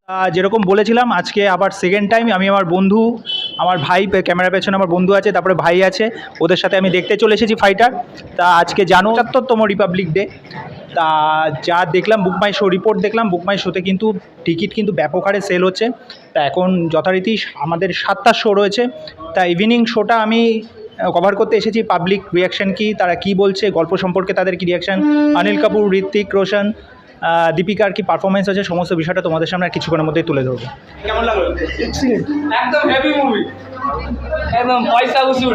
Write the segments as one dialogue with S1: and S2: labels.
S1: যেরকম বলেছিলাম আজকে আবার সেকেন্ড টাইম আমি আমার বন্ধু, আমার ভাই, ক্যামেরার পেছনে আমার বন্ধু আছে, তারপরে ভাই আছে, ওদের সাথে আমি দেখতে চলে এসেছি ফাইটার। তা আজকে জানুয়ারি ৭৫তম রিপাবলিক ডে। তা যা দেখলাম বুক মাই শো রিপোর্ট দেখলাম, বুক মাই শোতে কিন্তু টিকিট কিন্তু ব্যাপক হারে সেল হচ্ছে। তা এখন যথারীতি আমাদের 7টা শো রয়েছে। তা ইভিনিং শোটা আমি কভার করতে এসেছি। পাবলিক রিয়াকশান কী, তারা কী বলছে, গল্প সম্পর্কে তাদের কী রিয়াকশান, অনিল কাপুর, ঋত্বিক রোশন, দীপিকার কি পারফরমেন্স আছে, সমস্ত বিষয়টা তোমাদের সামনে কিছুক্ষণের মধ্যেই তুলে ধরবো। কেমন লাগলো?
S2: একদম হেভি মুভি, একদম পয়সা উসুল,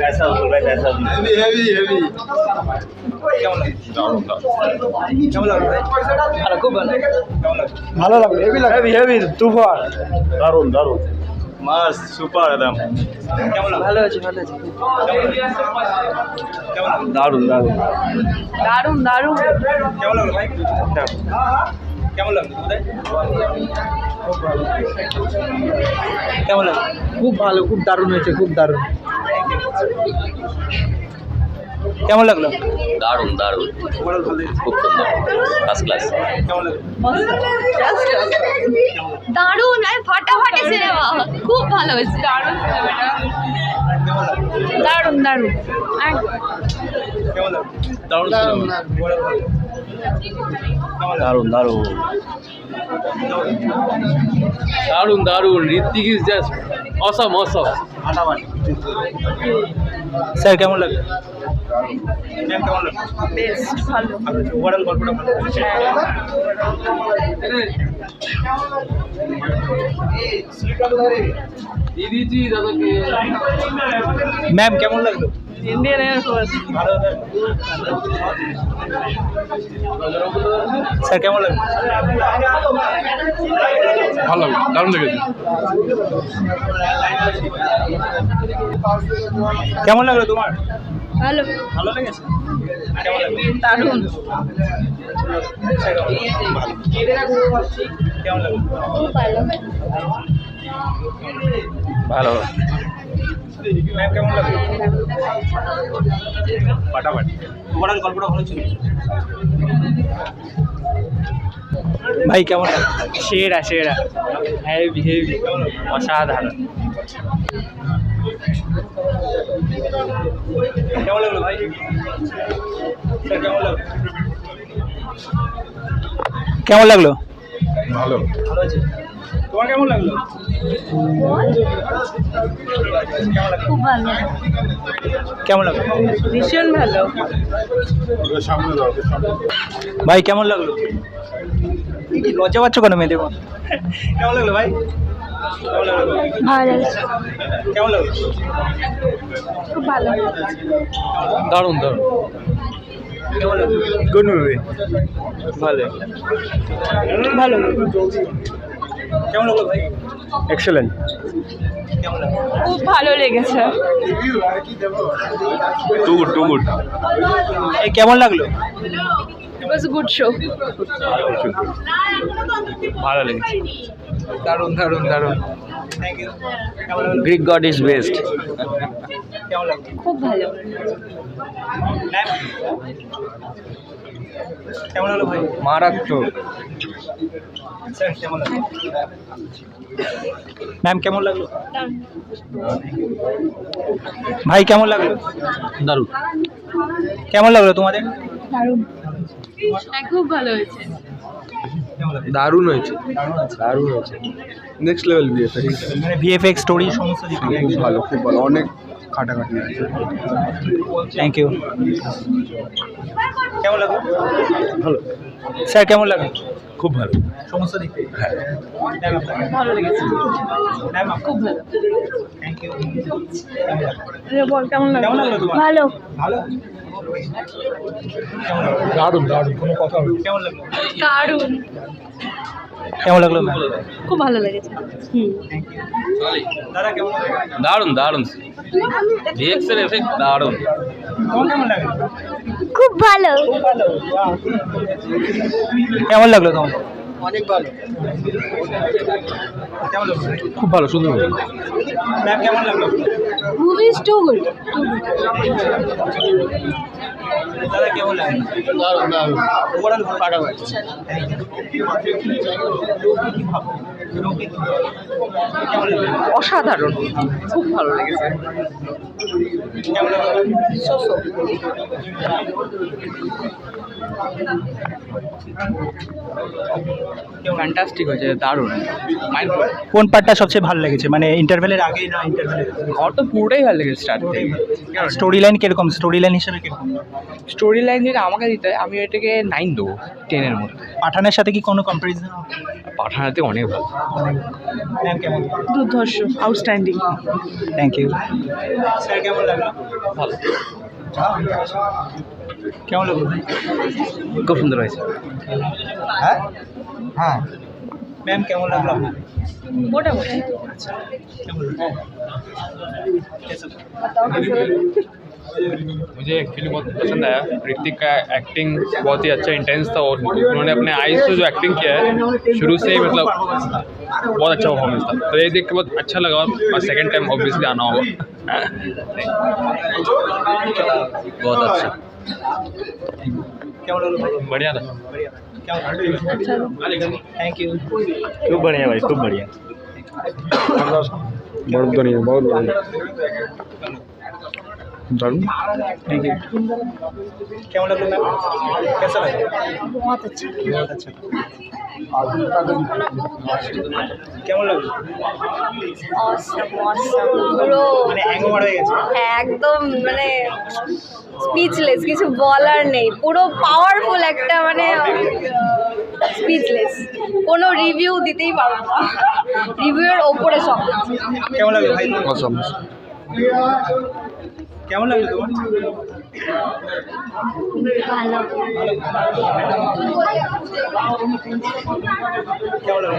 S3: पैसा उसूल भाई, पैसा उसूल।
S2: Heavy heavy.
S1: কেমন লাগলো? কেমন লাগলো ভাই?
S2: আর খুব ভালো,
S1: কেমন লাগলো?
S2: ভালো লাগলো, হেভি হেভি তুফান।
S3: দারুন দারুন, মাস্ট, সুপার একদম।
S1: কেমন লাগলো?
S2: ভালো আছে, ভালো আছে,
S1: কেমন লাগলো?
S3: দারুন দারুন।
S4: দারুণ দারুণ।
S1: কেমন লাগলো ভাই? কেমন লাগলো তোদের? কেমন লাগলো?
S2: খুব ভালো, খুব দারুণ হয়েছে, খুব দারুণ।
S1: কেমন লাগলো?
S3: দারুন দারুন, খুব সুন্দর, ফার্স্ট ক্লাস।
S1: কেমন লাগলো?
S4: দারুণ, আর ফাটাফাটি সিনেমা, খুব ভালো হয়েছে। দারুণ সিনেমাটা, দারুণ দারুণ, একদম
S1: কেমন লাগলো?
S3: দারুন
S2: দারুণ
S3: দারুন দারুন দারুন দারুন। Ritwik is just awesome awesome.
S1: Sir কেমন লাগলো? ম্যাম কেমন লাগলো?
S4: বেস্ট, ভালো।
S1: ওভারঅল গল্পটা ভালো লাগছে।
S3: দিদিজি দাদাকে
S1: ম্যাম কেমন লাগলো?
S4: Indian air force.
S1: ভালো। স্যার কেমন লাগলো?
S3: ভালো, দারুণ লেগেছে।
S1: কেমন লাগলো তোমার?
S4: ভালো,
S1: ভালো লেগেছে? কেমন লাগলো?
S4: দারুণ,
S1: কেমন লাগলো?
S4: খুব ভালো।
S3: ভালো।
S1: ম্যাম কেমন লাগলো? ফাটাফাটি। ওভারঅল গল্পটা ভালো ছিল। ভাই কেমন লাগলো?
S2: সেরা সেরা, হেভি হেভি, অসাধারণ।
S1: কেমন লাগলো ভাই? স্যার কেমন লাগলো? কেমন লাগলো?
S3: ভালো।
S1: ভালো আছে। তোমার কেমন লাগলো?
S4: খুব ভালো,
S1: কেমন লাগলো?
S4: ভীষণ ভালো।
S3: সামনে যাও, সামনে।
S1: ভাই কেমন লাগলো? কি লজ্জা পাচ্ছ কেন মেয়েদের মতো? কেমন লাগলো ভাই? কেমন লাগলো?
S4: ভালো,
S1: কেমন লাগলো?
S4: খুব ভালো।
S3: দারুন দারুন।
S1: কেমন লাগলো?
S3: Good movie. ভালো।
S4: ভালো,
S1: কেমন লাগলো ভাই?
S3: এক্সেলেন্ট।
S1: কেমন লাগলো?
S4: খুব ভালো লেগেছে।
S3: Too good, too good.
S1: এই কেমন লাগলো?
S4: It was good show.
S3: ভালো লেগেছে।
S2: দারুণ দারুণ দারুণ।
S1: Thank you. কেমন লাগলো?
S3: Greek god is best.
S1: কেমন লাগলো?
S4: খুব ভালো।
S1: ম্যাম কেমন লাগলো ভাই?
S2: মারাত্মক।
S1: স্যার কেমন লাগলো? ম্যাম কেমন লাগলো? ভাই কেমন লাগলো?
S3: দারুন।
S1: কেমন লাগলো তোমাদের?
S4: দারুণ, খুব ভালো হয়েছে।
S1: কেমন লাগলো?
S2: দারুণ হয়েছে, দারুণ হয়েছে, নেক্সট লেভেল ভিএফএক্স।
S1: মানে ভিএফএক্স স্টোরি সমস্ত দিক থেকে
S2: খুব ভালো, খুব ভালো, অনেক খাটাখাটি আছে।
S1: Thank you. কেমন লাগলো?
S2: ভালো,
S1: স্যার কেমন লাগলো?
S3: খুব ভালো।
S1: সমস্ত দিক থেকে ম্যাম আপনাকে?
S4: ভালো লেগেছে,
S1: ম্যাম
S4: খুব ভালো।
S1: Thank you.
S4: বল কেমন
S1: কেমন লাগলো তোমার?
S4: ভালো,
S1: ভালো। কেমন লাগলো?
S2: দারুণ দারুণ, কোনো কথা হবে।
S1: কেমন লাগলো?
S4: দারুণ,
S1: কেমন লাগলো ম্যাম?
S4: খুব ভালো লেগেছে।
S1: দাদা কেমন লাগলো?
S3: দারুন দারুন। ভিএক্সের এফেক্ট দারুন।
S1: তোমার কেমন লাগলো?
S4: খুব ভালো,
S1: ভালো। কেমন লাগলো তোমার?
S2: অনেক ভালো,
S1: কেমন লাগলো?
S2: খুব ভালো, সুন্দর।
S1: ম্যাম কেমন লাগলো?
S4: Movie is too good.
S1: দাদা কেমন লাগে?
S3: দারুণ দারুণ
S1: ওভারঅল ফাটাফাটি।
S5: অসাধারণ, খুব ভালো লেগেছে। ফ্যান্টাস্টিক হয়েছে, দারুণ, মাইন্ড ব্লোয়িং।
S1: কোন পার্টটা সবচেয়ে ভালো লেগেছে, মানে ইন্টারভেলের আগে না ইন্টারভেলের?
S5: আমার তো পুরোটাই ভালো লেগেছে স্টার্ট থেকে।
S1: স্টোরি লাইন কিরকম, স্টোরি লাইন হিসেবে কিরকম?
S5: স্টোরি লাইন যদি আমাকে দিতে হয়, আমি এটাকে 9 দেবো 10-এর মধ্যে।
S1: পাঠানের সাথে কি কোনো কম্পারিজন?
S5: পাঠানাতে অনেক ভালো।
S1: ম্যাম কেমন?
S6: দুর্ধর্ষ, আউটস্ট্যান্ডিং।
S1: Thank you. স্যার কেমন লাগলো?
S5: ভালো,
S1: কেমন লাগলো?
S5: খুব সুন্দর হয়েছে।
S1: হ্যাঁ হ্যাঁ। ম্যাম কেমন লাগলো আপনার?
S4: মোটামুটি
S1: কেমন লাগলো?
S7: मुझे एक्चुअली बहुत पसंद आया। ऋतिक का एक्टिंग बहुत ही अच्छा इंटेंस था और उन्होंने अपने आईज से जो एक्टिंग किया है शुरू से ही मतलब बहुत अच्छा परफॉर्मेंस था। तो ये देख के बहुत अच्छा लगा और सेकंड टाइम ऑब्वियसली आना होगा।
S5: बहुत अच्छा।
S1: কেমন লাগলো ভাই?
S7: बढ़िया था।
S1: Thank you.
S2: खूब बढ़िया भाई, खूब बढ़िया। बहुत बढ़िया, बहुत बढ़िया।
S1: Thank you. কেমন লাগলো ম্যাম? कैसा लगा?
S4: बहुत अच्छा
S1: बहुत अच्छा। কেমন লাগলো?
S8: পুরো
S1: মানে হ্যাংওভার হয়ে গেছে।
S8: একদম মানে স্পিচলেস, কিছু বলার নেই, পুরো পাওয়ারফুল একটা মানে স্পিচলেস, কোনো রিভিউ দিতেই পারবো না, রিভিউয়ের ওপরে সব।
S1: কেমন লাগলো ভাই? কেমন লাগলো তোমার?
S8: ভালো।
S1: কেমন লাগলো?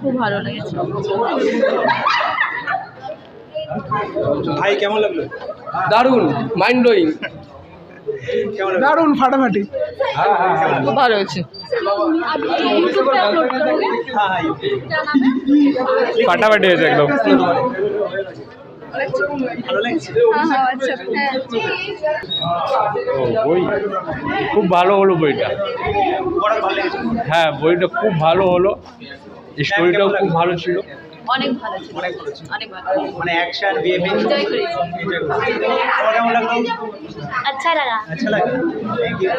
S4: খুব ভালো লেগেছে।
S1: ভাই কেমন লাগলো?
S3: দারুণ, মাইন্ড ব্লোয়িং।
S1: কেমন লাগলো?
S6: দারুণ, ফাটাফাটি।
S5: খুব ভালো হয়েছে,
S1: হ্যাঁ হ্যাঁ।
S7: फाटाफाटी है एकदम।
S1: ভালো লেগেছে?
S8: আচ্ছা, হ্যাঁ।
S7: বই খুব ভালো হলো বইটা।
S1: ওভারঅল ভালো লেগেছে?
S7: হ্যাঁ বইটা খুব ভালো হলো, স্টোরিটাও খুব ভালো ছিল।
S4: অনেক ভালো ছিল,
S1: অনেক ভালো ছিল।
S4: অনেক ভালো।
S1: মানে অ্যাকশন ভিএফএক্স
S4: এনজয় করেছি।
S1: তোমার কেমন লাগলো?
S8: अच्छा लगा।
S1: আচ্ছা লাগে? Thank you.